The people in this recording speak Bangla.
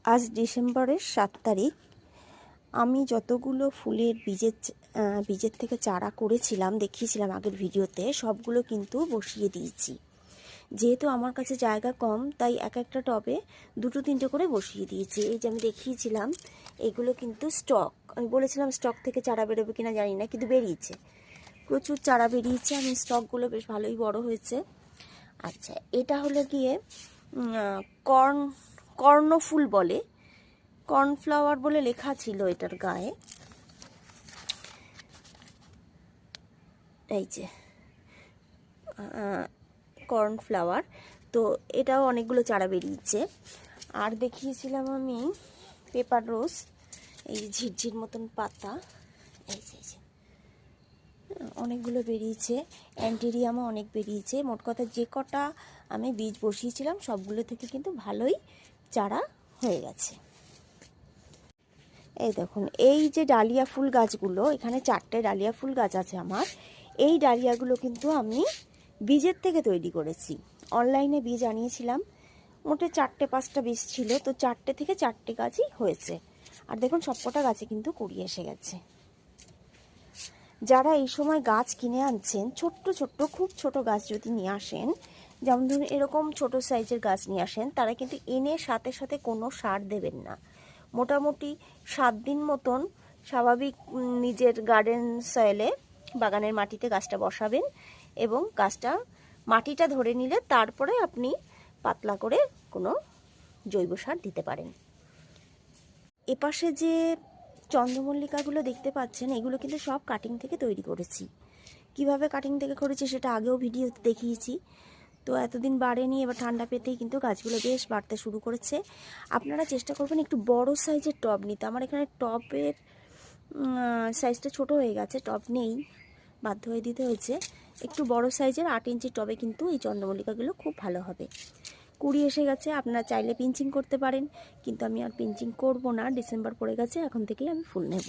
আজ ডিসেম্বরের 7 তারিখ। আমি যতগুলো ফুলের বীজের থেকে চারা করেছিলাম, দেখিয়েছিলাম আগের ভিডিওতে, সবগুলো কিন্তু বসিয়ে দিয়েছি। যেহেতু আমার কাছে জায়গা কম, তাই এক একটা টবে 2-3টে করে বসিয়ে দিয়েছি। এই যে আমি দেখিয়েছিলাম, এগুলো কিন্তু স্টক। আমি বলেছিলাম স্টক থেকে চারা বেরোবে কিনা জানি না, কিন্তু বেরিয়েছে, প্রচুর চারা বেরিয়েছে। আমি স্টকগুলো বেশ ভালোই বড় হয়েছে। আচ্ছা, এটা হলো গিয়ে কর্ণফুল বলে, কর্নফ্লাওয়ার বলে লেখা ছিল এটার গায়ে। এই যে কর্নফ্লাওয়ার, তো এটাও অনেকগুলো চারা বেরিয়েছে। আর দেখিয়েছিলাম আমি পেপার রোজ, এই যে ঝিরঝির মতন পাতা, এই যে অনেকগুলো বেরিয়েছে। অ্যান্টেরিয়ামও অনেক বেরিয়েছে। মোট কথা যে কটা আমি বীজ বসিয়েছিলাম সবগুলো থেকে কিন্তু ভালোই চারা হয়ে গেছে। এই দেখুন, এই যে ডালিয়া ফুল গাছগুলো, এখানে 4টে ডালিয়া ফুল গাছ আছে আমার। এই ডালিয়াগুলো কিন্তু আমি বীজের থেকে তৈরি করেছি। অনলাইনে বীজ আনিয়েছিলাম, মোটে 4-5টা বীজ ছিল, তো 4টে থেকে 4টে গাছই হয়েছে। আর দেখুন সবকটা গাছে কিন্তু কুড়ি এসে গেছে। যারা এই সময় গাছ কিনে আনছেন, ছোট্ট ছোট্ট খুব ছোট গাছ যদি নিয়ে আসেন, যেমন ধরুন এরকম ছোট সাইজের গাছ নিয়ে আসেন, তারা কিন্তু এনে সাথে সাথে কোনো সার দেবেন না। মোটামুটি 7 দিন মতন স্বাভাবিক নিজের গার্ডেন সয়েলে, বাগানের মাটিতে গাছটা বসাবেন, এবং গাছটা মাটিটা ধরে নিলে তারপরে আপনি পাতলা করে কোনো জৈব সার দিতে পারেন। এপাশে যে চন্দ্রমল্লিকাগুলো দেখতে পাচ্ছেন, এগুলো কিন্তু সব কাটিং থেকে তৈরি করেছি। কিভাবে কাটিং থেকে করেছি সেটা আগেও ভিডিওতে দেখিয়েছি। তো এতদিন বাড়েনি, এবার ঠান্ডা পেতেই কিন্তু গাছগুলো বেশ বাড়তে শুরু করেছে। আপনারা চেষ্টা করবেন একটু বড় সাইজের টব নিতে। আমার এখানে টবের সাইজটা ছোট হয়ে গেছে, টব নেই, বাধ্য হয়ে দিতে হয়েছে। একটু বড় সাইজের 8 ইঞ্চি টবে কিন্তু এই চন্দ্রমল্লিকাগুলো খুব ভালো হবে। কুড়ি এসে গেছে, আপনারা চাইলে পিঞ্চিং করতে পারেন, কিন্তু আমি আর পিঞ্চিং করব না। ডিসেম্বর পড়ে গেছে, এখন থেকেই আমি ফুল নেব।